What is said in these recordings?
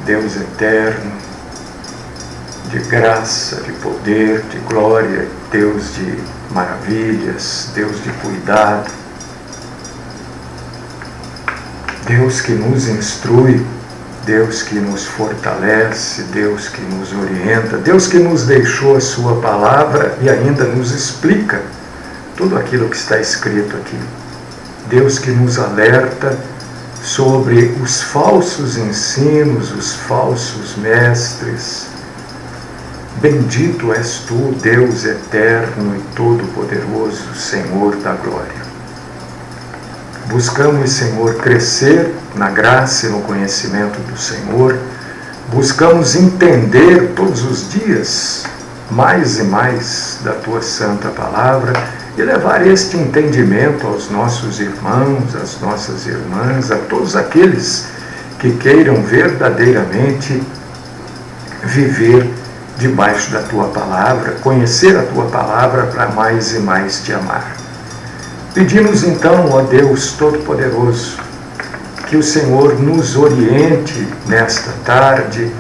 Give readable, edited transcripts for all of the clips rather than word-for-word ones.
Deus eterno, de graça, de poder, de glória, Deus de maravilhas, Deus de cuidado, Deus que nos instrui, Deus que nos fortalece, Deus que nos orienta, Deus que nos deixou a sua palavra e ainda nos explica tudo aquilo que está escrito aqui. Deus que nos alerta sobre os falsos ensinos, os falsos mestres. Bendito és tu, Deus eterno e todo-poderoso, Senhor da glória. Buscamos, Senhor, crescer na graça e no conhecimento do Senhor. Buscamos entender todos os dias mais e mais da tua santa palavra e levar este entendimento aos nossos irmãos, às nossas irmãs, a todos aqueles que queiram verdadeiramente viver debaixo da tua palavra, conhecer a tua palavra para mais e mais te amar. Pedimos então, ó Deus Todo-Poderoso, que o Senhor nos oriente nesta tarde,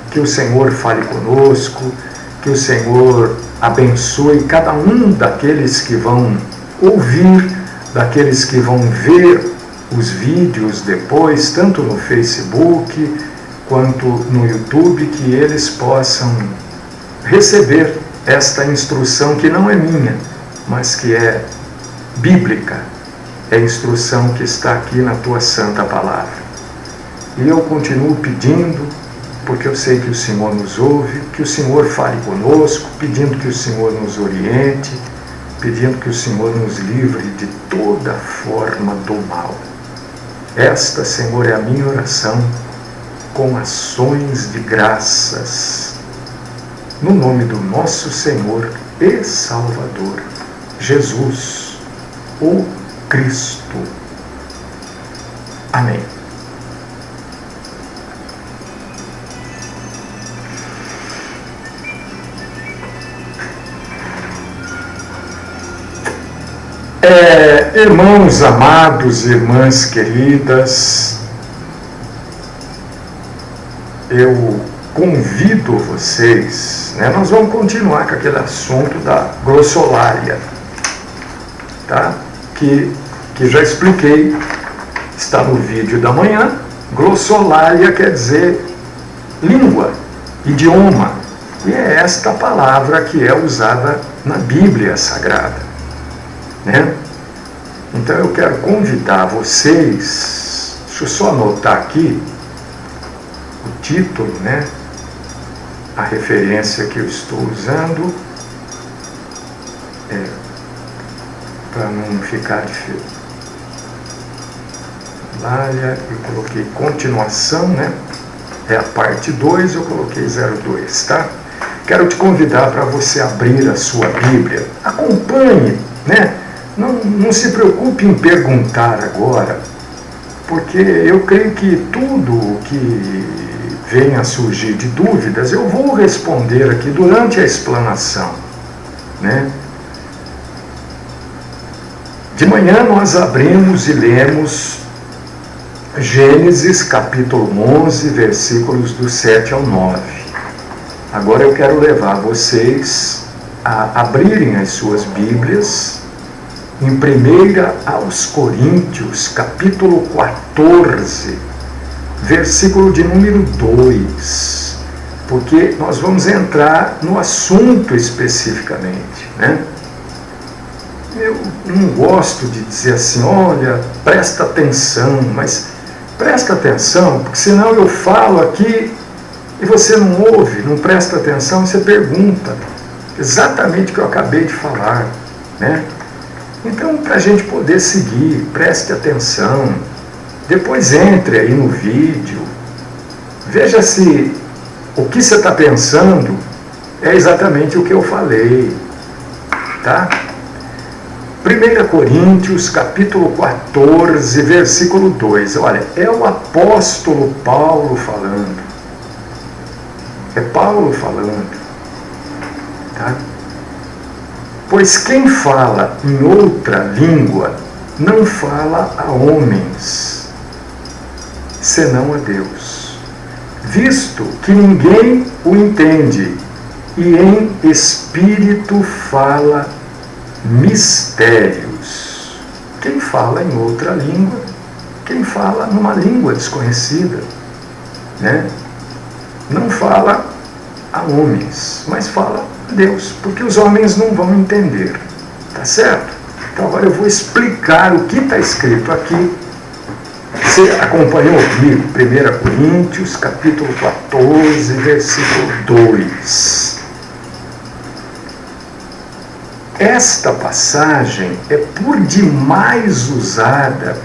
que o Senhor fale conosco, que o Senhor abençoe cada um daqueles que vão ouvir, daqueles que vão ver os vídeos depois, tanto no Facebook quanto no YouTube, que eles possam receber esta instrução que não é minha, mas que é bíblica, é a instrução que está aqui na tua santa palavra. E eu continuo pedindo, porque eu sei que o Senhor nos ouve, que o Senhor fale conosco, pedindo que o Senhor nos oriente, pedindo que o Senhor nos livre de toda forma do mal. Esta, Senhor, é a minha oração, com ações de graças, no nome do nosso Senhor e Salvador, Jesus, o Cristo. Amém. Irmãos amados, irmãs queridas, eu convido vocês, nós vamos continuar com aquele assunto da glossolalia, tá? Que já expliquei, está no vídeo da manhã. Glossolalia quer dizer língua, idioma, e é esta palavra que é usada na Bíblia Sagrada, né? Então eu quero convidar vocês, deixa eu só anotar aqui o título, né? A referência que eu estou usando, para não ficar difícil. Eu coloquei continuação, né? É a parte 2, eu coloquei 02, tá? Quero te convidar para você abrir a sua Bíblia. Acompanhe, né? Não se preocupe em perguntar agora, porque eu creio que tudo o que venha a surgir de dúvidas, eu vou responder aqui durante a explanação, né? De manhã nós abrimos e lemos Gênesis capítulo 11, versículos do 7 ao 9. Agora eu quero levar vocês a abrirem as suas Bíblias em 1 aos Coríntios, capítulo 14, versículo de número 2, porque nós vamos entrar no assunto especificamente, né? Eu não gosto de dizer assim, olha, presta atenção, mas presta atenção, porque senão eu falo aqui e você não ouve, não presta atenção, você pergunta exatamente o que eu acabei de falar, né? Então, para a gente poder seguir, preste atenção, depois entre aí no vídeo, veja se o que você está pensando é exatamente o que eu falei, tá? 1 Coríntios, capítulo 14, versículo 2, olha, é o apóstolo Paulo falando, é Paulo falando, tá? Pois quem fala em outra língua não fala a homens, senão a Deus, visto que ninguém o entende, e em espírito fala mistérios. Quem fala em outra língua, quem fala numa língua desconhecida, né? Não fala a homens, mas fala a Deus, porque os homens não vão entender, tá certo? Então agora eu vou explicar o que está escrito aqui. Você acompanhou comigo 1 Coríntios, capítulo 14, versículo 2. Esta passagem é por demais usada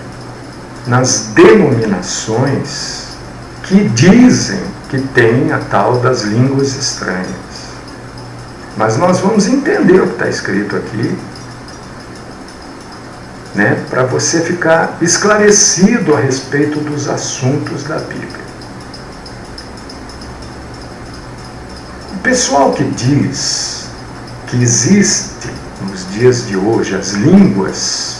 nas denominações que dizem que tem a tal das línguas estranhas. Mas nós vamos entender o que está escrito aqui, né, para você ficar esclarecido a respeito dos assuntos da Bíblia. O pessoal que diz que existe nos dias de hoje as línguas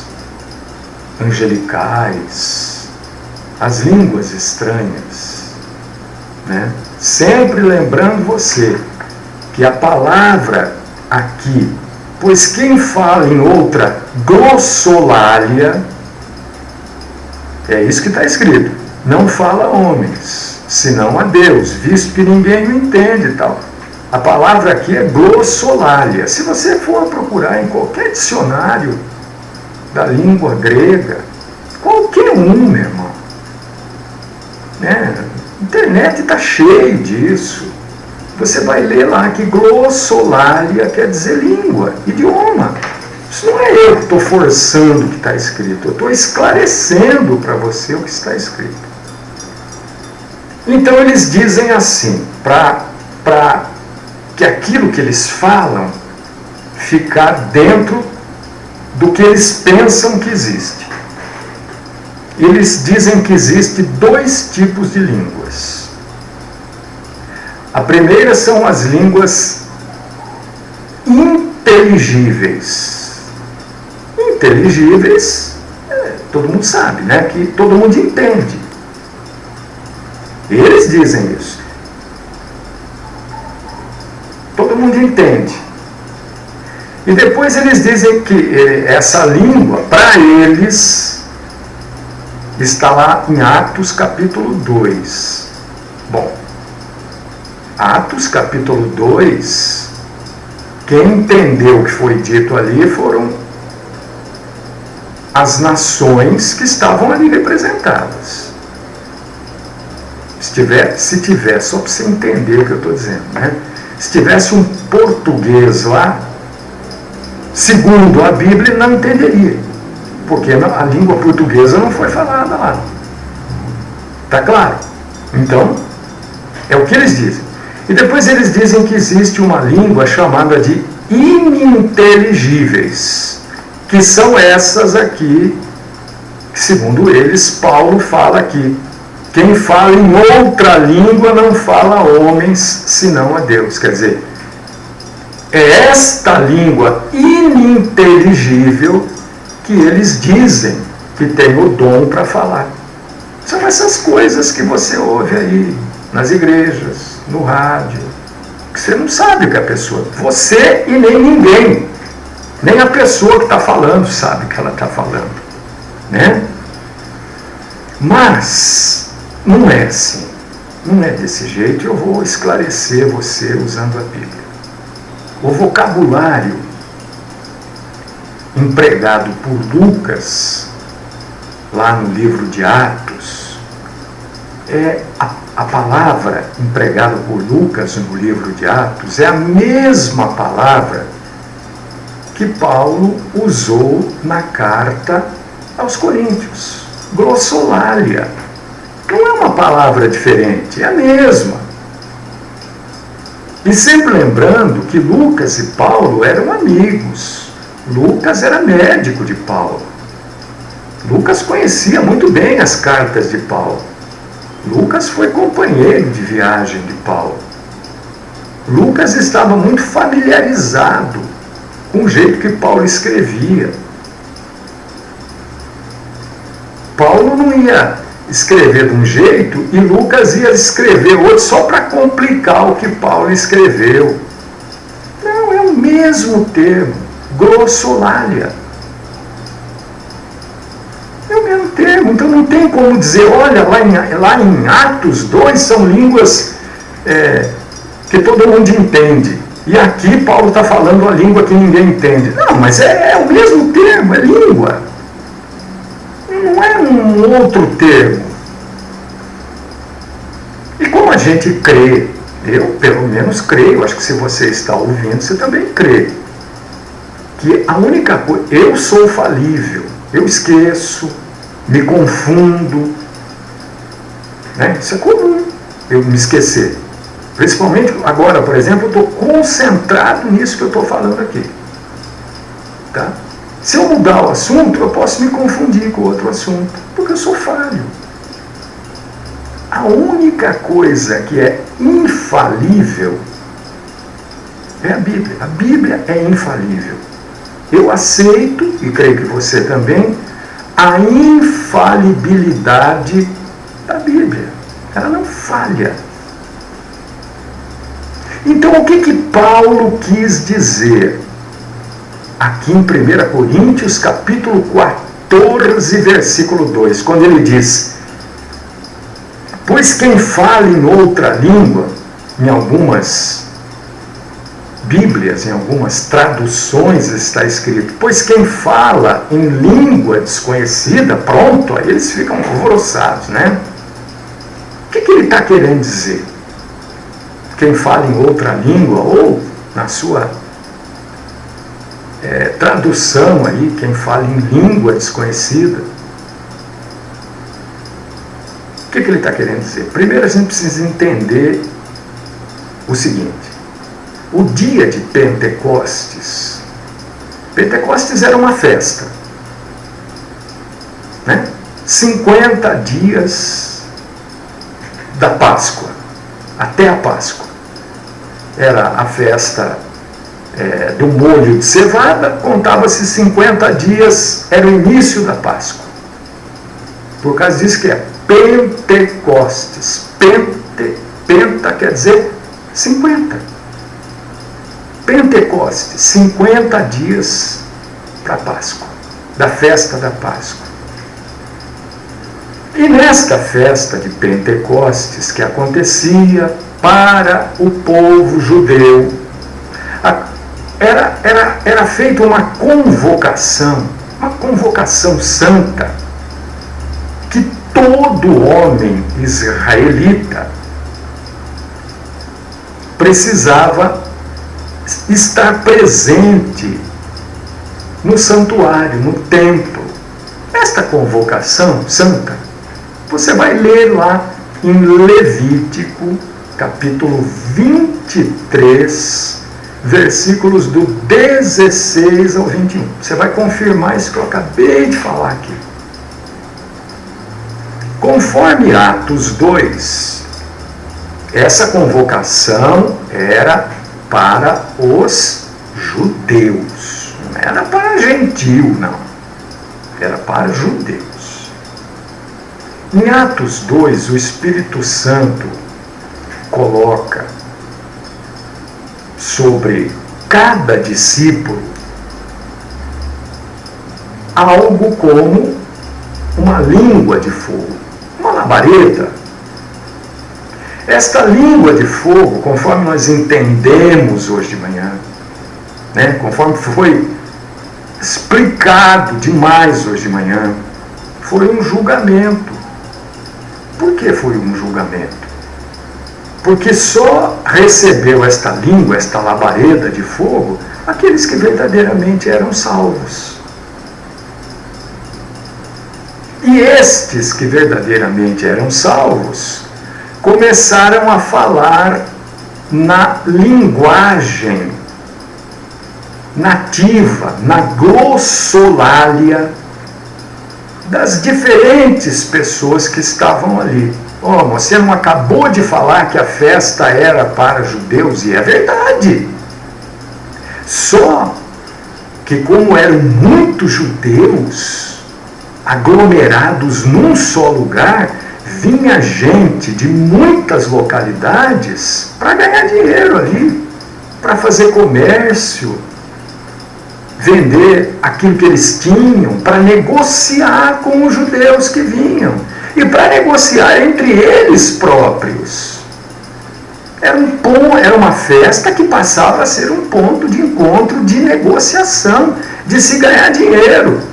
angelicais, as línguas estranhas, né? Sempre lembrando você que a palavra aqui, pois quem fala em outra glossolalia, é isso que está escrito, não fala a homens, senão a Deus, visto que ninguém o entende e tal. A palavra aqui é glossolalia. Se você for procurar em qualquer dicionário da língua grega, qualquer um, meu irmão, né? A internet está cheio disso. Você vai ler lá que glossolalia quer dizer língua, idioma. Isso não é eu que estou forçando o que está escrito, eu estou esclarecendo para você o que está escrito. Então eles dizem assim, para que aquilo que eles falam ficar dentro do que eles pensam que existe. Eles dizem que existe 2 tipos de línguas. A primeira são as línguas inteligíveis. Inteligíveis, todo mundo sabe, né? Que todo mundo entende. Eles dizem isso. Todo mundo entende. E depois eles dizem que essa língua, para eles, está lá em Atos capítulo 2. Bom, Atos capítulo 2, quem entendeu o que foi dito ali foram as nações que estavam ali representadas. Se tiver, só para você entender o que eu estou dizendo, né? Se tivesse um português lá, segundo a Bíblia, não entenderia, porque a língua portuguesa não foi falada lá. Está claro? Então, é o que eles dizem. E depois eles dizem que existe uma língua chamada de ininteligíveis, que são essas aqui, que segundo eles, Paulo fala aqui. Quem fala em outra língua não fala a homens, senão a Deus. Quer dizer, é esta língua ininteligível que eles dizem que tem o dom para falar. São essas coisas que você ouve aí nas igrejas, no rádio, que você não sabe o que a pessoa... Você e nem ninguém, nem a pessoa que está falando sabe o que ela está falando, né? Mas não é assim, não é desse jeito. Eu vou esclarecer você usando a Bíblia. O vocabulário empregado por Lucas, lá no livro de Atos, a palavra empregada por Lucas no livro de Atos é a mesma palavra que Paulo usou na carta aos Coríntios, glossolalia. Não é uma palavra diferente, é a mesma. E sempre lembrando que Lucas e Paulo eram amigos. Lucas era médico de Paulo. Lucas conhecia muito bem as cartas de Paulo. Lucas foi companheiro de viagem de Paulo. Lucas estava muito familiarizado com o jeito que Paulo escrevia. Paulo não ia escrever de um jeito e Lucas ia escrever outro só para complicar o que Paulo escreveu. Não, é o mesmo termo, glossolalia. É o mesmo termo, então não tem como dizer, olha, lá em Atos 2 são línguas que todo mundo entende. E aqui Paulo está falando a língua que ninguém entende. Não, mas é o mesmo termo, é língua. Não é um outro termo. E como a gente crê, eu pelo menos creio, acho que se você está ouvindo, você também crê, que a única coisa, eu sou falível, eu esqueço, me confundo, né? Isso é comum, eu me esquecer. Principalmente agora, por exemplo, eu estou concentrado nisso que eu estou falando aqui. Tá? Se eu mudar o assunto, eu posso me confundir com outro assunto, porque eu sou falho. A única coisa que é infalível é a Bíblia. A Bíblia é infalível. Eu aceito, e creio que você também, a infalibilidade da Bíblia. Ela não falha. Então, o que Paulo quis dizer aqui em 1 Coríntios, capítulo 14, versículo 2, quando ele diz: pois quem fala em outra língua, em algumas Bíblias, em algumas traduções está escrito, pois quem fala em língua desconhecida, pronto, aí eles ficam alvoroçados, né? O que ele está querendo dizer? Quem fala em outra língua, ou na sua tradução aí, quem fala em língua desconhecida, o que ele está querendo dizer? Primeiro a gente precisa entender o seguinte: o dia de Pentecostes era uma festa, né? 50 dias da Páscoa, até a Páscoa. Era a festa do molho de cevada, contava-se 50 dias, era o início da Páscoa. Por causa disso que é Pentecostes. Penta quer dizer 50. Pentecostes, 50 dias para a Páscoa, da festa da Páscoa. E nesta festa de Pentecostes, que acontecia para o povo judeu, era feita uma convocação santa, que todo homem israelita precisava estar presente no santuário, no templo. Esta convocação santa, você vai ler lá em Levítico, capítulo 23, versículos do 16 ao 21. Você vai confirmar isso que eu acabei de falar aqui. Conforme Atos 2, essa convocação era para os judeus, não era para gentil, não. Era para judeus. Em Atos 2, o Espírito Santo coloca sobre cada discípulo algo como uma língua de fogo, uma labareda. Esta língua de fogo, conforme nós entendemos hoje de manhã, né, conforme foi explicado demais hoje de manhã, foi um julgamento. Por que foi um julgamento? Porque só recebeu esta língua, esta labareda de fogo, aqueles que verdadeiramente eram salvos. E estes que verdadeiramente eram salvos começaram a falar na linguagem nativa, na glossolalia das diferentes pessoas que estavam ali. Você não acabou de falar que a festa era para judeus? E é verdade. Só que como eram muitos judeus, aglomerados num só lugar, vinha gente de muitas localidades para ganhar dinheiro ali, para fazer comércio, vender aquilo que eles tinham, para negociar com os judeus que vinham e para negociar entre eles próprios. Era uma festa que passava a ser um ponto de encontro, de negociação, de se ganhar dinheiro.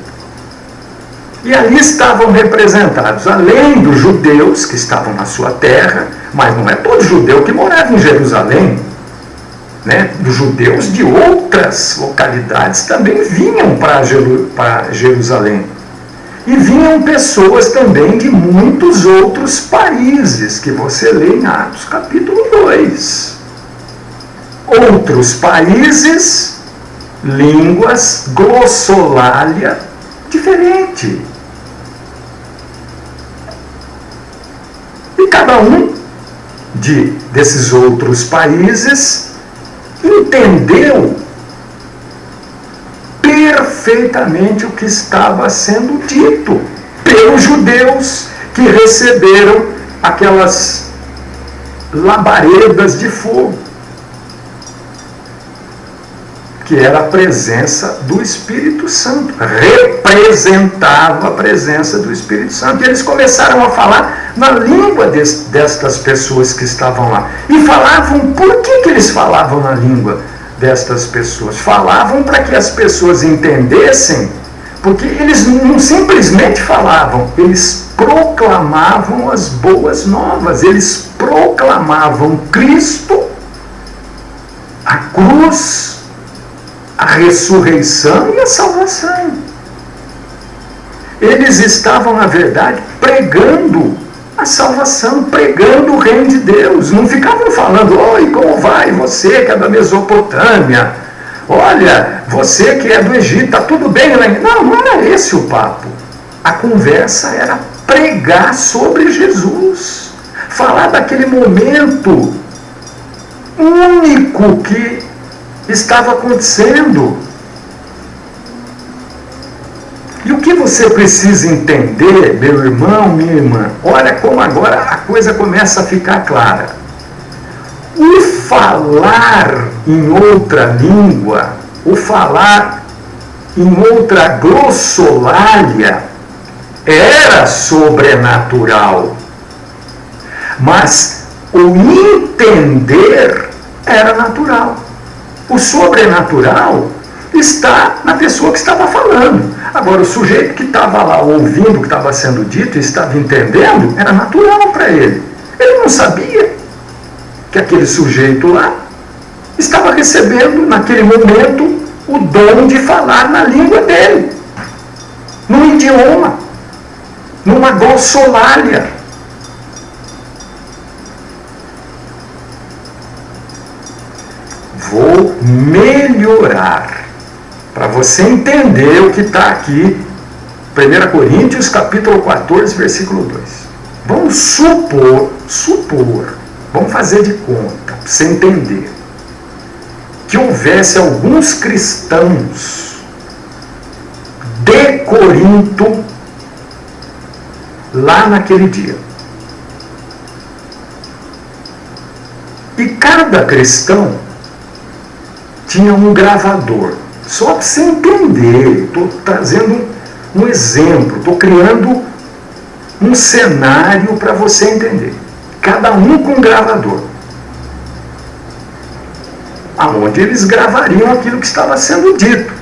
E ali estavam representados, além dos judeus que estavam na sua terra, mas não é todo judeu que morava em Jerusalém, né? Dos judeus de outras localidades também vinham para Jerusalém. E vinham pessoas também de muitos outros países, que você lê em Atos capítulo 2. Outros países, línguas, glossolalia diferente. E cada um desses outros países entendeu perfeitamente o que estava sendo dito pelos judeus que receberam aquelas labaredas de fogo, que era a presença do Espírito Santo, representava a presença do Espírito Santo. E eles começaram a falar na língua destas pessoas que estavam lá. E falavam, por que eles falavam na língua destas pessoas? Falavam para que as pessoas entendessem, porque eles não simplesmente falavam, eles proclamavam as boas novas, eles proclamavam Cristo, a cruz, a ressurreição e a salvação. Eles estavam, na verdade, pregando a salvação, pregando o reino de Deus. Não ficavam falando, oi, como vai você que é da Mesopotâmia? Olha, você que é do Egito, está tudo bem? Não, não era esse o papo. A conversa era pregar sobre Jesus, falar daquele momento único que estava acontecendo. E o que você precisa entender, meu irmão, minha irmã, olha como agora a coisa começa a ficar clara. O falar em outra língua, o falar em outra glossolalia, era sobrenatural. Mas o entender era natural. O sobrenatural está na pessoa que estava falando. Agora, o sujeito que estava lá ouvindo o que estava sendo dito e estava entendendo, era natural para ele. Ele não sabia que aquele sujeito lá estava recebendo, naquele momento, o dom de falar na língua dele, num idioma, numa glossolalia. Vou melhorar para você entender o que está aqui, 1 Coríntios capítulo 14, versículo 2. Vamos supor, vamos fazer de conta, para você entender, que houvesse alguns cristãos de Corinto lá naquele dia. E cada cristão tinha um gravador. Só para você entender, estou trazendo um exemplo, estou criando um cenário para você entender. Cada um com um gravador, aonde eles gravariam aquilo que estava sendo dito.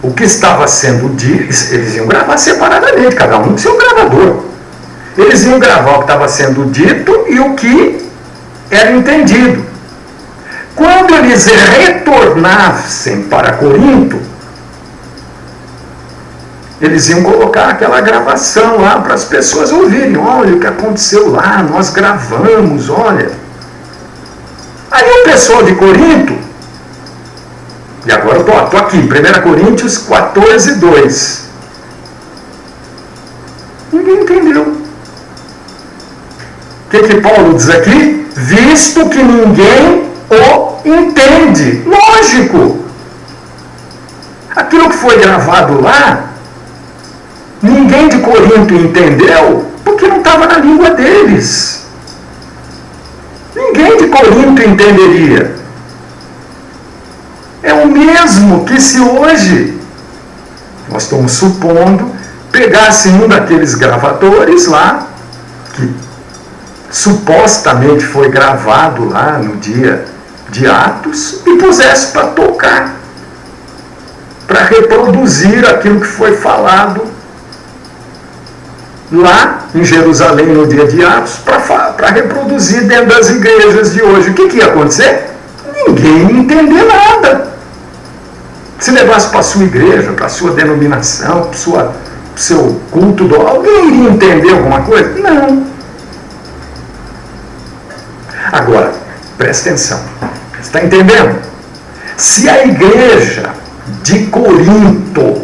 O que estava sendo dito, eles iam gravar separadamente, cada um com seu gravador. Eles iam gravar o que estava sendo dito e o que era entendido. Quando eles retornassem para Corinto, eles iam colocar aquela gravação lá para as pessoas ouvirem. Olha o que aconteceu lá, nós gravamos, olha. Aí o pessoal de Corinto, e agora eu estou aqui, 1 Coríntios 14, 2. Ninguém entendeu. O que Paulo diz aqui? Visto que ninguém o entende. Lógico. Aquilo que foi gravado lá Ninguém de Corinto entendeu porque não estava na língua deles. Ninguém de Corinto entenderia. É o mesmo que se hoje, nós estamos supondo, pegasse um daqueles gravadores lá, que supostamente foi gravado lá no dia de Atos, e pusesse para tocar, para reproduzir aquilo que foi falado lá em Jerusalém no dia de Atos, para reproduzir dentro das igrejas de hoje. O que ia acontecer? Ninguém ia entender nada. Se levasse para a sua igreja, para a sua denominação, para o seu culto, alguém iria entender alguma coisa? Não. Agora, presta atenção. Você está entendendo? Se a igreja de Corinto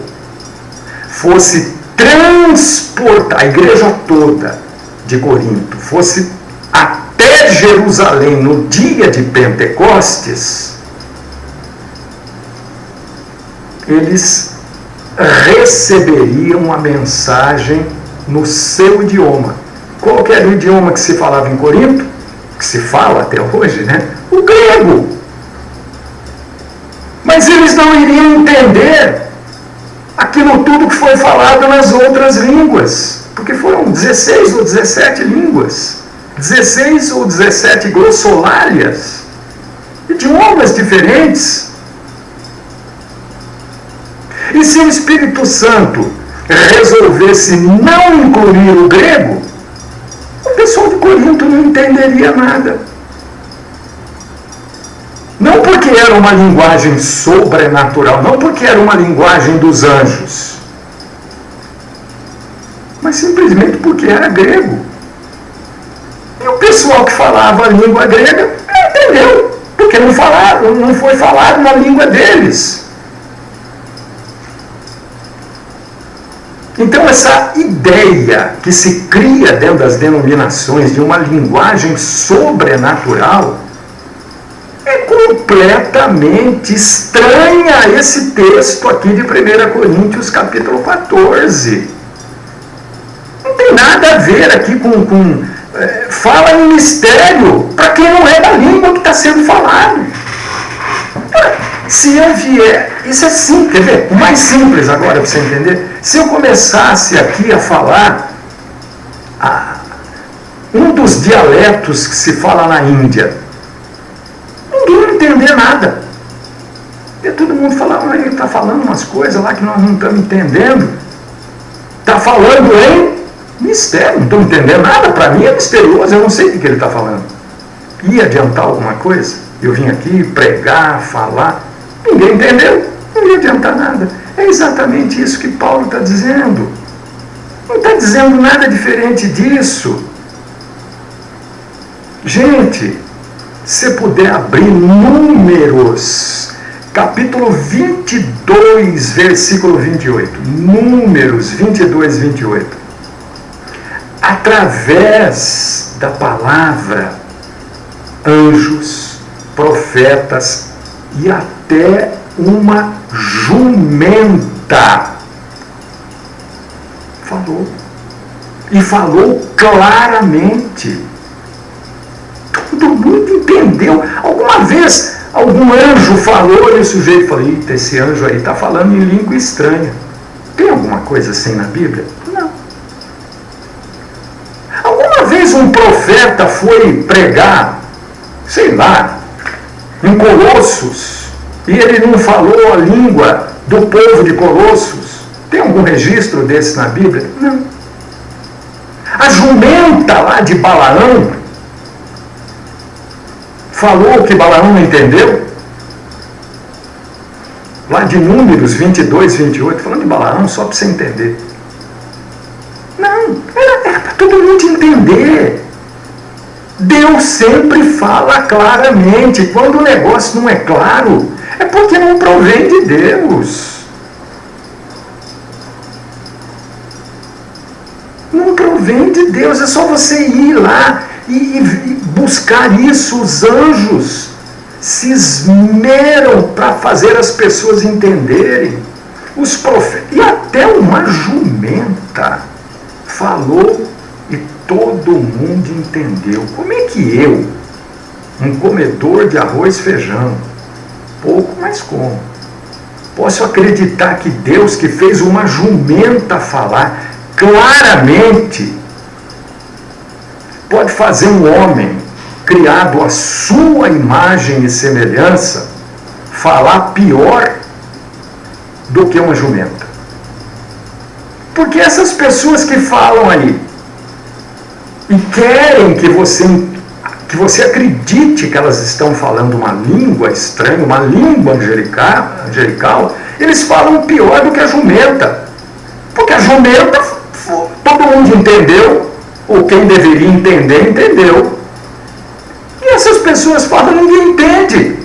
fosse transportar, a igreja toda de Corinto fosse até Jerusalém no dia de Pentecostes, eles receberiam a mensagem no seu idioma. Qual que era o idioma que se falava em Corinto? Que se fala até hoje, né? O grego. Mas eles não iriam entender aquilo tudo que foi falado nas outras línguas, porque foram 16 ou 17 línguas, 16 ou 17 glossolárias, idiomas diferentes. E se o Espírito Santo resolvesse não incluir o grego, o pessoal de Corinto não entenderia nada. Não porque era uma linguagem sobrenatural, não porque era uma linguagem dos anjos, mas simplesmente porque era grego. E o pessoal que falava a língua grega não entendeu, porque não foi falado na língua deles. Então essa ideia que se cria dentro das denominações de uma linguagem sobrenatural é completamente estranha a esse texto aqui de 1 Coríntios capítulo 14. Não tem nada a ver aqui com fala em mistério para quem não é da língua que está sendo falado. Se eu vier, isso é simples, quer ver? O mais simples agora para você entender, se eu começasse aqui a falar um dos dialetos que se fala na Índia, ninguém ia entender nada. E todo mundo falava, ele está falando umas coisas lá que nós não estamos entendendo. Está falando em mistério, não estou entendendo nada, para mim é misterioso, eu não sei o que ele está falando. Ia adiantar alguma coisa? Eu vim aqui pregar, falar, ninguém entendeu, não ia adiantar nada. É exatamente isso que Paulo está dizendo. Não está dizendo nada diferente disso. Gente, se puder abrir Números, capítulo 22, versículo 28. Números 22, 28. Através da palavra, anjos, profetas e até uma jumenta falou. E falou claramente. Todo mundo entendeu. Alguma vez algum anjo falou e o sujeito falou, eita, esse anjo aí está falando em língua estranha. Tem alguma coisa assim na Bíblia? Não. Alguma vez um profeta foi pregar, sei lá, em Colossos, e ele não falou a língua do povo de Colossos? Tem algum registro desse na Bíblia? Não. A jumenta lá de Balaão falou que Balaão não entendeu? Lá de Números 22, 28, falando de Balaão, só para você entender. Não, era para todo mundo entender. Deus sempre fala claramente. Quando o negócio não é claro, é porque não provém de Deus. Não provém de Deus, é só você ir lá e buscar isso. Os anjos se esmeram para fazer as pessoas entenderem. os profetas, e até uma jumenta falou e todo mundo entendeu. Como é que eu, um comedor de arroz e feijão, pouco, mas como, posso acreditar que Deus, que fez uma jumenta falar claramente, pode fazer um homem criado à sua imagem e semelhança falar pior do que uma jumenta? Porque essas pessoas que falam aí e querem que você acredite que elas estão falando uma língua estranha, uma língua angelical, eles falam pior do que a jumenta. Porque a jumenta, todo mundo entendeu, ou quem deveria entender, entendeu. E essas pessoas falam, ninguém entende.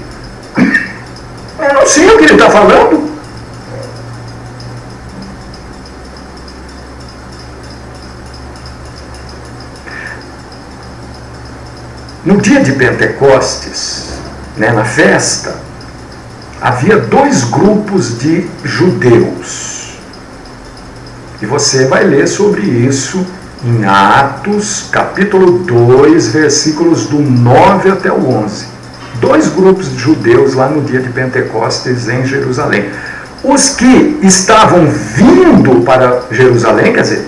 Eu não sei o que ele está falando. No dia de Pentecostes, na festa, havia 2 grupos de judeus. E você vai ler sobre isso em Atos, capítulo 2, versículos do 9 até o 11. 2 grupos de judeus lá no dia de Pentecostes em Jerusalém. Os que estavam vindo para Jerusalém, quer dizer,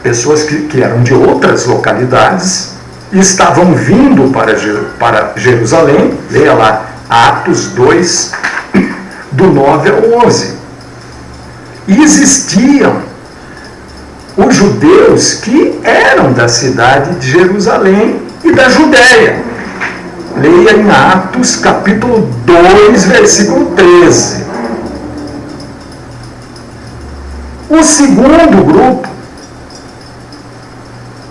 pessoas que eram de outras localidades, estavam vindo para Jerusalém, leia lá, Atos 2, do 9 ao 11. E existiam os judeus que eram da cidade de Jerusalém e da Judéia. Leia em Atos, capítulo 2, versículo 13. O segundo grupo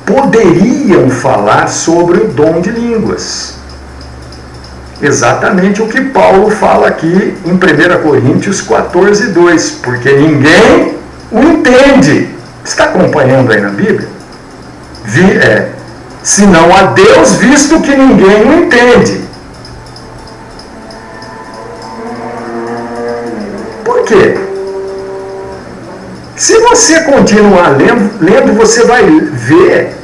poderiam falar sobre o dom de línguas. Exatamente o que Paulo fala aqui em 1 Coríntios 14, 2. Porque ninguém o entende. Está acompanhando aí na Bíblia? Senão a Deus, visto que ninguém o entende. Por quê? Se você continuar lendo, você vai ver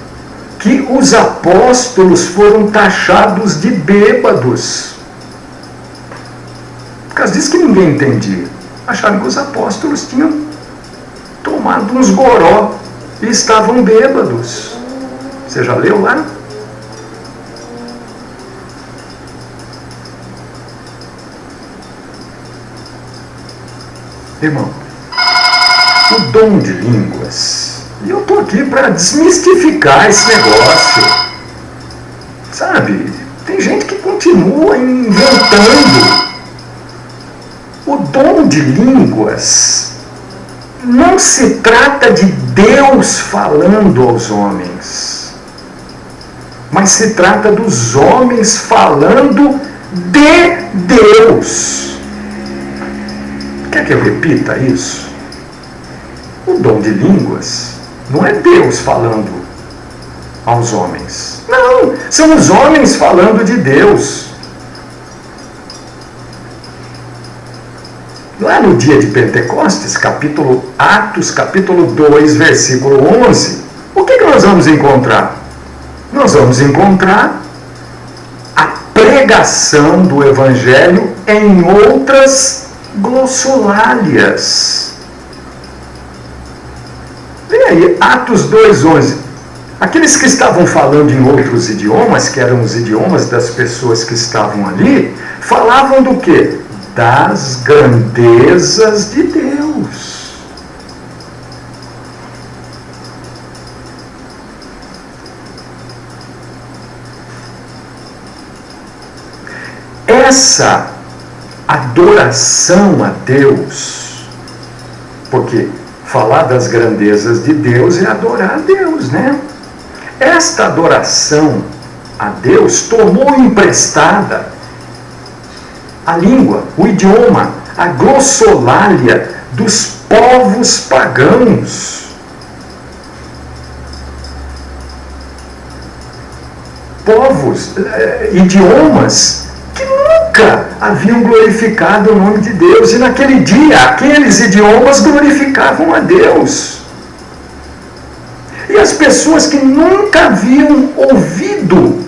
que os apóstolos foram taxados de bêbados. Por causa disso que ninguém entendia. Acharam que os apóstolos tinham tomado uns goró e estavam bêbados. Você já leu lá? Irmão, o dom de línguas, e eu estou aqui para desmistificar esse negócio, sabe? Tem gente que continua inventando. O dom de línguas não se trata de Deus falando aos homens, mas se trata dos homens falando de Deus. Quer que eu repita isso? O dom de línguas não é Deus falando aos homens. Não, são os homens falando de Deus. Lá no dia de Pentecostes, Atos capítulo 2, versículo 11, o que nós vamos encontrar? Nós vamos encontrar a pregação do Evangelho em outras glossolálias. Vem aí, Atos 2:11. Aqueles que estavam falando em outros idiomas, que eram os idiomas das pessoas que estavam ali, falavam do quê? Das grandezas de Deus. Essa adoração a Deus, porque falar das grandezas de Deus é adorar a Deus, né? Esta adoração a Deus tomou emprestada a língua, o idioma, a glossolalia dos povos pagãos. Povos, idiomas que nunca nunca haviam glorificado o nome de Deus. E naquele dia, aqueles idiomas glorificavam a Deus. E as pessoas que nunca haviam ouvido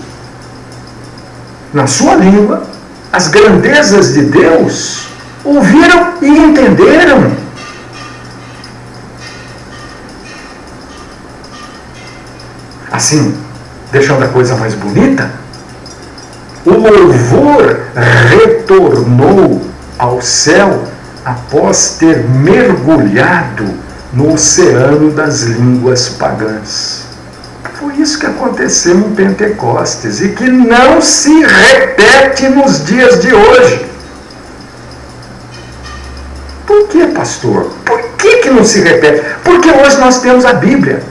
na sua língua as grandezas de Deus, ouviram e entenderam. Assim, deixando a coisa mais bonita, o louvor retornou ao céu após ter mergulhado no oceano das línguas pagãs. Foi isso que aconteceu em Pentecostes e que não se repete nos dias de hoje. Por que, pastor? Por que não se repete? Porque hoje nós temos a Bíblia.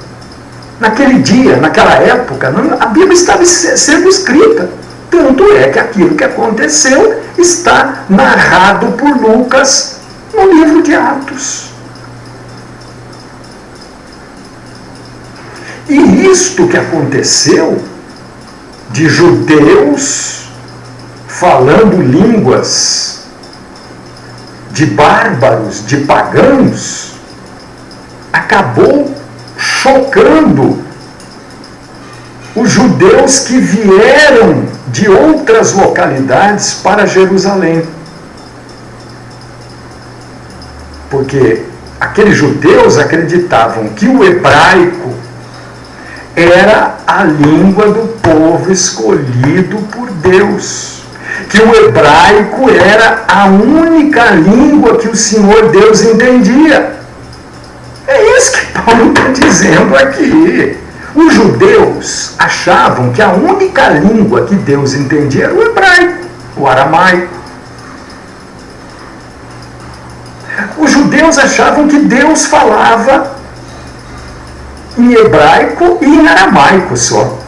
Naquele dia, naquela época, a Bíblia estava sendo escrita. Tanto é que aquilo que aconteceu está narrado por Lucas no livro de Atos. E isto que aconteceu, de judeus falando línguas de bárbaros, de pagãos, acabou chocando os judeus que vieram de outras localidades para Jerusalém. Porque aqueles judeus acreditavam que o hebraico era a língua do povo escolhido por Deus. Que o hebraico era a única língua que o Senhor Deus entendia. É isso que Paulo está dizendo aqui. Os judeus achavam que a única língua que Deus entendia era o hebraico, o aramaico. Os judeus achavam que Deus falava em hebraico e em aramaico só.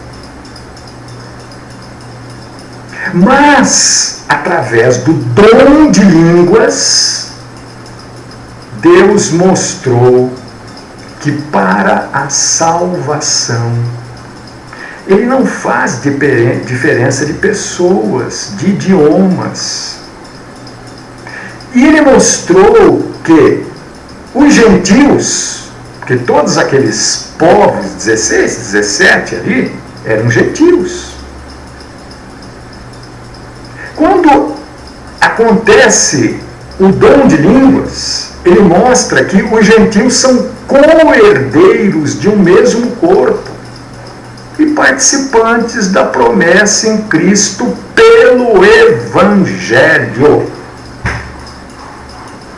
Mas, através do dom de línguas, Deus mostrou que para a salvação, Ele não faz diferença de pessoas, de idiomas. E Ele mostrou que os gentios, que todos aqueles povos, 16, 17 ali, eram gentios. Quando acontece o dom de línguas, ele mostra que os gentios são co-herdeiros de um mesmo corpo e participantes da promessa em Cristo pelo Evangelho.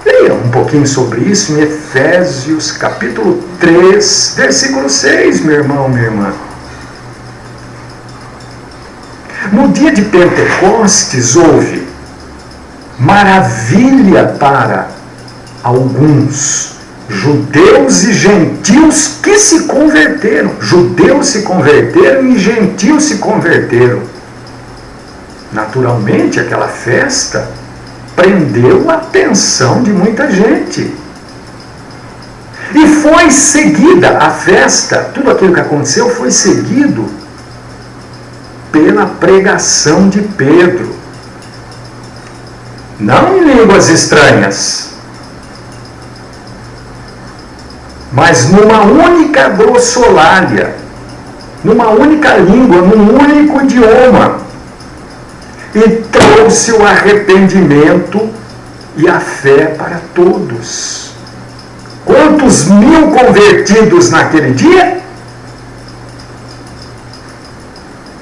Leia um pouquinho sobre isso em Efésios capítulo 3, versículo 6, meu irmão, minha irmã. No dia de Pentecostes houve maravilha para alguns, judeus e gentios que se converteram. Judeus se converteram e gentios se converteram. Naturalmente, aquela festa prendeu a atenção de muita gente. E foi seguida a festa, tudo aquilo que aconteceu foi seguido pela pregação de Pedro. Não em línguas estranhas, mas numa única glossolalia, numa única língua, num único idioma. E trouxe o arrependimento e a fé para todos. Quantos mil convertidos naquele dia?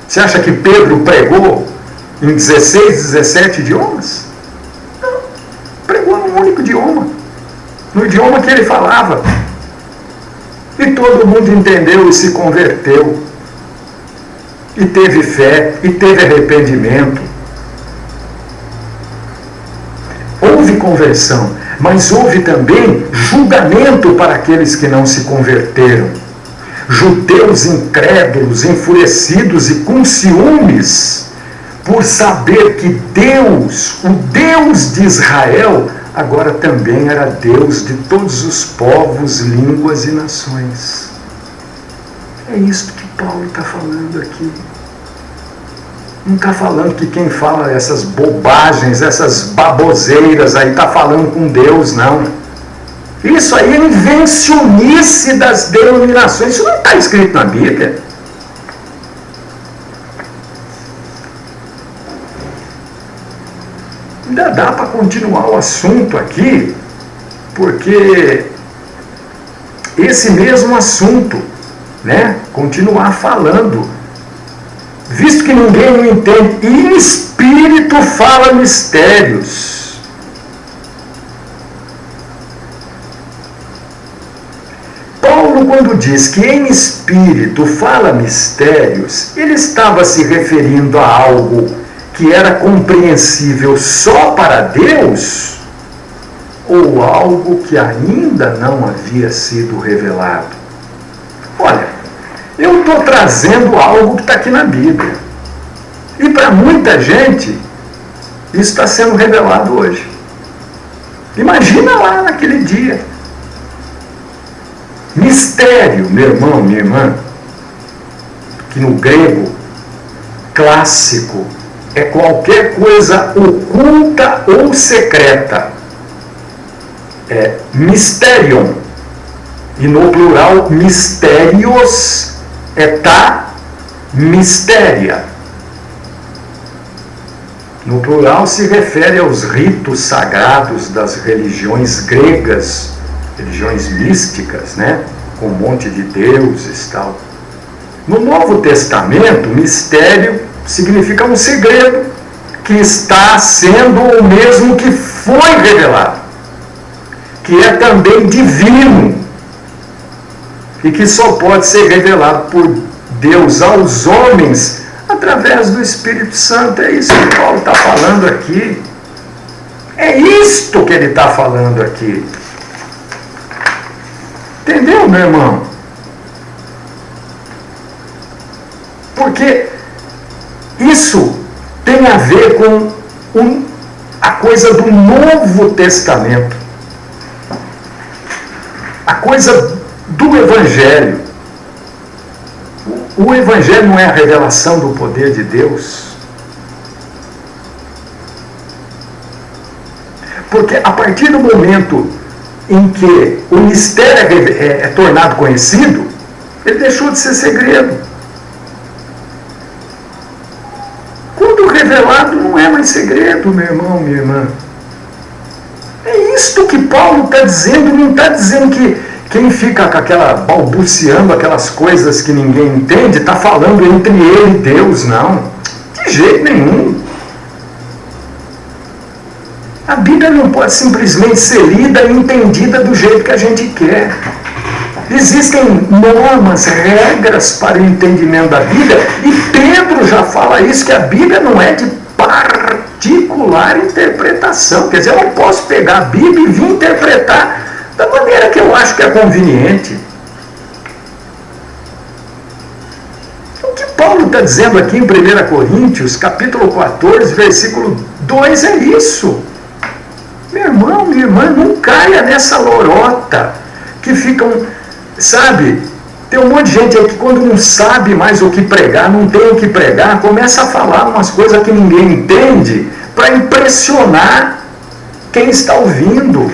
Você acha que Pedro pregou em 16, 17 idiomas? Não. Pregou num único idioma. No idioma que ele falava. E todo mundo entendeu e se converteu. E teve fé, e teve arrependimento. Houve conversão, mas houve também julgamento para aqueles que não se converteram. Judeus incrédulos, enfurecidos e com ciúmes, por saber que Deus, o Deus de Israel, agora também era Deus de todos os povos, línguas e nações. É isso que Paulo está falando aqui. Não está falando que quem fala essas bobagens, essas baboseiras aí está falando com Deus, não. Isso aí é invencionice das denominações. Isso não está escrito na Bíblia. Ainda dá para continuar o assunto aqui, porque esse mesmo assunto, né, continuar falando, visto que ninguém o entende, e em espírito fala mistérios. Paulo, quando diz que em espírito fala mistérios, ele estava se referindo a algo que era compreensível só para Deus, ou algo que ainda não havia sido revelado? Olha, eu estou trazendo algo que está aqui na Bíblia. E para muita gente, isso está sendo revelado hoje. Imagina lá naquele dia. Mistério, meu irmão, minha irmã, que no grego clássico é qualquer coisa oculta ou secreta. É mysterion. E no plural, mistérios é ta mistéria. No plural se refere aos ritos sagrados das religiões gregas, religiões místicas, né? Com um monte de deuses e tal. No Novo Testamento, mistério significa um segredo que está sendo o mesmo que foi revelado, que é também divino e que só pode ser revelado por Deus aos homens através do Espírito Santo. É isso que Paulo está falando aqui. É isto que ele está falando aqui. Entendeu, meu irmão? Porque isso tem a ver com a coisa do Novo Testamento. A coisa do Evangelho. O Evangelho não é a revelação do poder de Deus? Porque a partir do momento em que o mistério é tornado conhecido, ele deixou de ser segredo. Quando revelado, não é mais segredo, meu irmão, minha irmã. É isto que Paulo está dizendo. Não está dizendo que quem fica com aquela balbuciando aquelas coisas que ninguém entende está falando entre ele e Deus, não. De jeito nenhum. A Bíblia não pode simplesmente ser lida e entendida do jeito que a gente quer. Existem normas, regras para o entendimento da Bíblia, e Pedro já fala isso, que a Bíblia não é de particular interpretação. Quer dizer, eu não posso pegar a Bíblia e vir interpretar da maneira que eu acho que é conveniente. O que Paulo está dizendo aqui em 1 Coríntios, capítulo 14, versículo 2, é isso. Meu irmão, minha irmã, não caia nessa lorota que ficam, sabe, tem um monte de gente aí que quando não sabe mais o que pregar, não tem o que pregar, começa a falar umas coisas que ninguém entende para impressionar quem está ouvindo.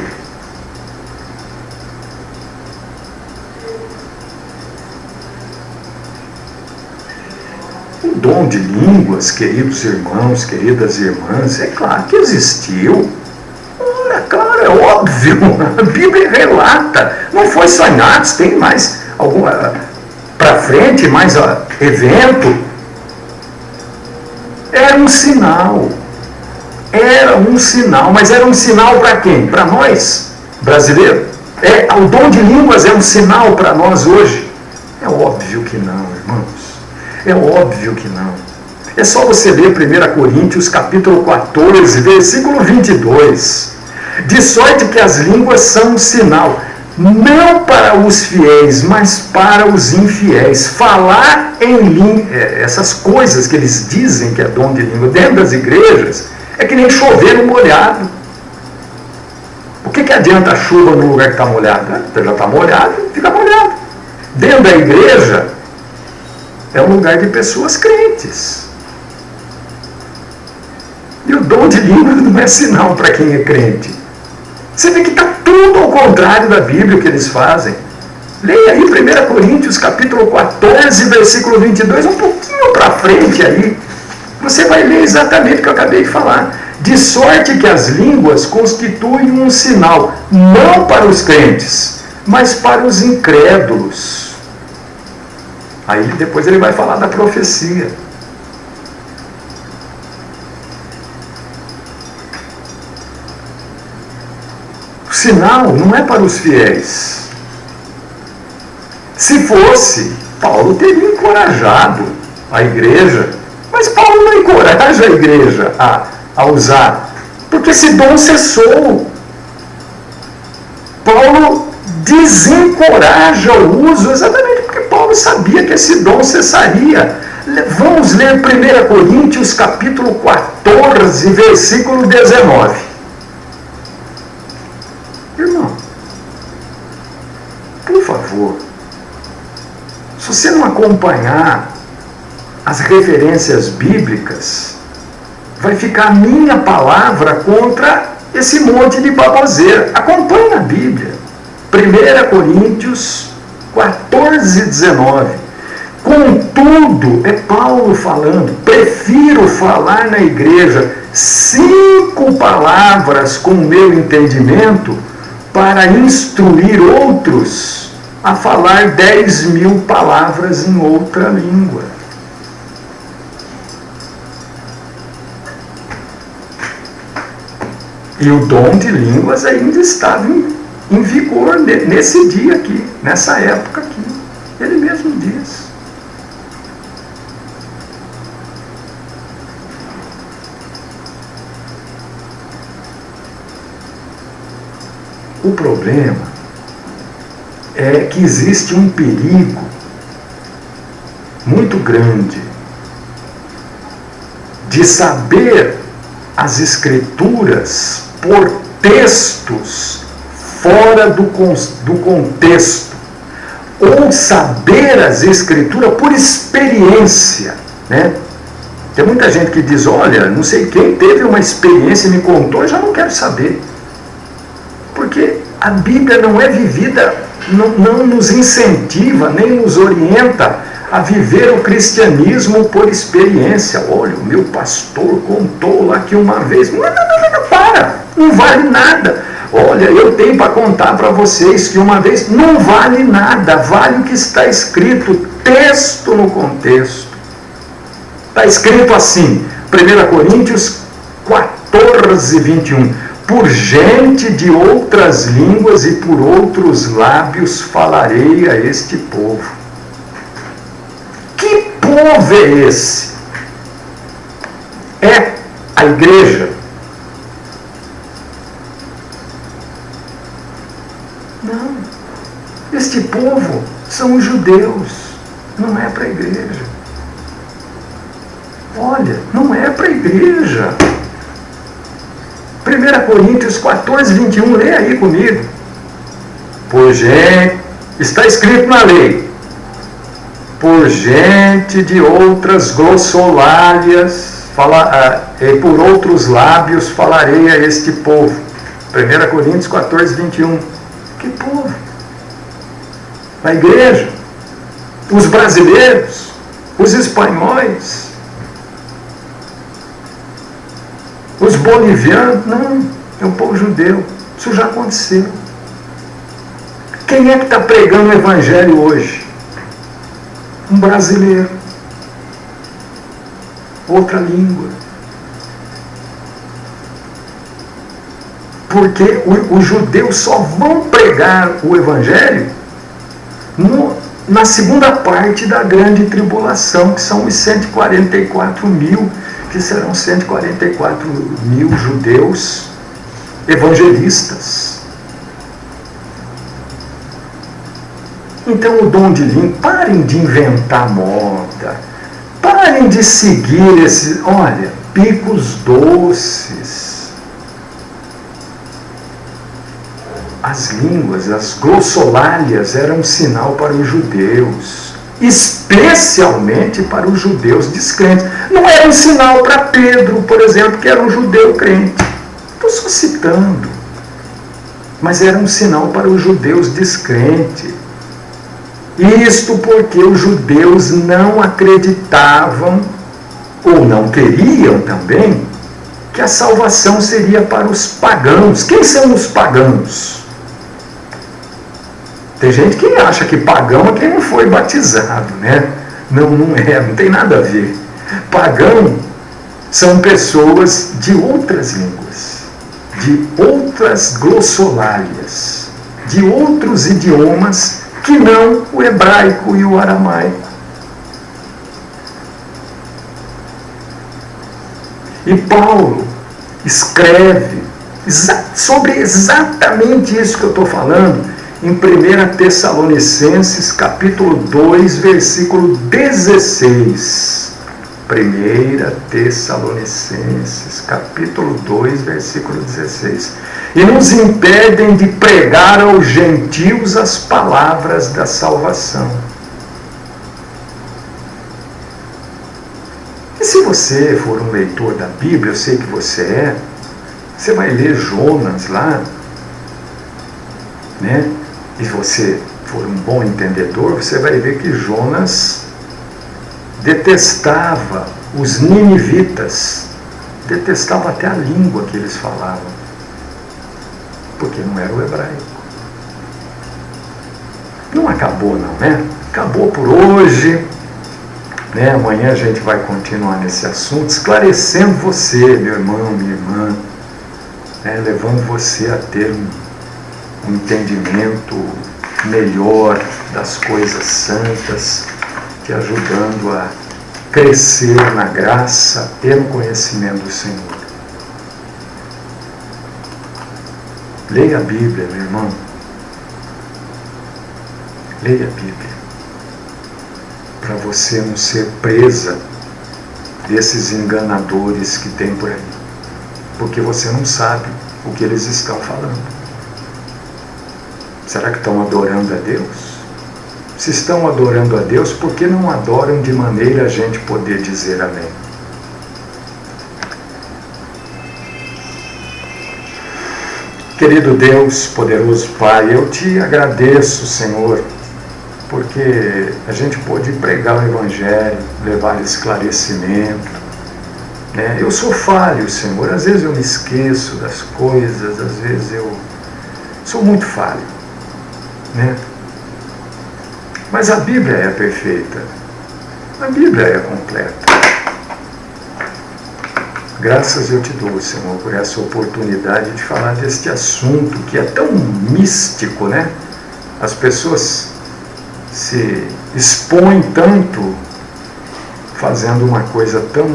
O dom de línguas, queridos irmãos, queridas irmãs, é claro que existiu. É claro, é óbvio, a Bíblia relata, não foi só em Atos, tem mais alguma para frente, mais evento. Era um sinal, mas era um sinal para quem? Para nós, brasileiros? O dom de línguas é um sinal para nós hoje? É óbvio que não, irmãos, é óbvio que não. É só você ler 1 Coríntios capítulo 14, versículo 22. De sorte que as línguas são um sinal, não para os fiéis, mas para os infiéis. Falar em língua, essas coisas que eles dizem que é dom de língua dentro das igrejas, é que nem chover no molhado. O que adianta a chuva no lugar que está molhado? Já está molhado, fica molhado. Dentro da igreja, é um lugar de pessoas crentes. dom de línguas não é sinal para quem é crente. Você vê que está tudo ao contrário da Bíblia o que eles fazem. Leia aí 1 Coríntios capítulo 14, versículo 22, um pouquinho para frente aí. Você vai ler exatamente o que eu acabei de falar. De sorte que as línguas constituem um sinal, não para os crentes, mas para os incrédulos. Aí depois ele vai falar da profecia. O sinal não é para os fiéis. Se fosse, Paulo teria encorajado a igreja. Mas Paulo não encoraja a igreja a usar, porque esse dom cessou. Paulo desencoraja o uso exatamente porque Paulo sabia que esse dom cessaria. Vamos ler 1 Coríntios capítulo 14, versículo 19. Irmão, por favor, se você não acompanhar as referências bíblicas, vai ficar a minha palavra contra esse monte de baboseira. Acompanhe a Bíblia. 1 Coríntios 14, 19. Contudo, é Paulo falando, prefiro falar na igreja 5 palavras com o meu entendimento para instruir outros a falar 10.000 palavras em outra língua. E o dom de línguas ainda estava em vigor nesse dia aqui, nessa época aqui. Ele mesmo diz. O problema é que existe um perigo muito grande de saber as Escrituras por textos fora do contexto, ou saber as Escrituras por experiência, né? Tem muita gente que diz, olha, não sei quem teve uma experiência e me contou, eu já não quero saber. Porque a Bíblia não é vivida, não nos incentiva, nem nos orienta a viver o cristianismo por experiência. Olha, o meu pastor contou lá que uma vez... Não, para! Não vale nada. Olha, eu tenho para contar para vocês que uma vez... Não vale nada. Vale o que está escrito, texto no contexto. Está escrito assim, 1 Coríntios 14, 21. Por gente de outras línguas e por outros lábios falarei a este povo. Que povo é esse? É a igreja? Não. Este povo são os judeus. Não é para a igreja. Olha, não é para a igreja. 1 Coríntios 14, 21, lê aí comigo. Por gente, está escrito na lei, por gente de outras glossolárias, e por outros lábios falarei a este povo. 1 Coríntios 14, 21. Que povo? A igreja? Os brasileiros? Os espanhóis? Os bolivianos? Não, é o povo judeu. Isso já aconteceu. Quem é que está pregando o evangelho hoje? Um brasileiro. Outra língua. Porque os judeus só vão pregar o evangelho na segunda parte da grande tribulação, que são os 144 mil, que serão 144 mil judeus evangelistas. Então o dom de língua, parem de inventar moda, parem de seguir esses, olha, picos doces. As línguas, as glossolárias eram um sinal para os judeus. especialmente para os judeus descrentes. Não era um sinal para Pedro, por exemplo, que era um judeu crente. Estou só citando. Mas era um sinal para os judeus descrentes. Isto porque os judeus não acreditavam, ou não queriam também, que a salvação seria para os pagãos. Quem são os pagãos? Tem gente que acha que pagão é quem não foi batizado, né? Não, não é, não tem nada a ver. Pagão são pessoas de outras línguas, de outras glossolálias, de outros idiomas que não o hebraico e o aramaico. E Paulo escreve sobre exatamente isso que eu estou falando em 1 Tessalonicenses, capítulo 2, versículo 16. 1 Tessalonicenses, capítulo 2, versículo 16. E nos impedem de pregar aos gentios as palavras da salvação. E se você for um leitor da Bíblia, eu sei que você vai ler Jonas lá, né? E você for um bom entendedor, você vai ver que Jonas detestava os ninivitas, detestava até a língua que eles falavam, porque não era o hebraico. Não acabou não, né? Acabou por hoje, né? Amanhã a gente vai continuar nesse assunto, esclarecendo você, meu irmão, minha irmã, né? Levando você a ter um entendimento melhor das coisas santas, te ajudando a crescer na graça e no conhecimento do Senhor. Leia a Bíblia, meu irmão. Leia a Bíblia. Para você não ser presa desses enganadores que tem por aí. Porque você não sabe o que eles estão falando. Será que estão adorando a Deus? Se estão adorando a Deus, por que não adoram de maneira a gente poder dizer amém? Querido Deus, poderoso Pai, eu te agradeço, Senhor, porque a gente pôde pregar o Evangelho, levar esclarecimento, né? Eu sou falho, Senhor, às vezes eu me esqueço das coisas, às vezes eu sou muito falho, né? Mas a Bíblia é perfeita, a Bíblia é completa. Graças eu te dou, Senhor, por essa oportunidade de falar deste assunto que é tão místico, né? As pessoas se expõem tanto fazendo uma coisa tão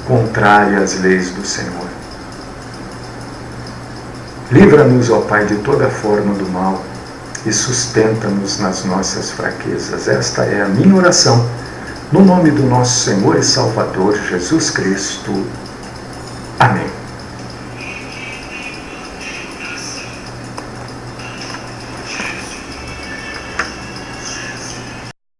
contrária às leis do Senhor. Livra-nos, ó Pai, de toda forma do mal e sustenta-nos nas nossas fraquezas. Esta é a minha oração, no nome do nosso Senhor e Salvador Jesus Cristo. Amém.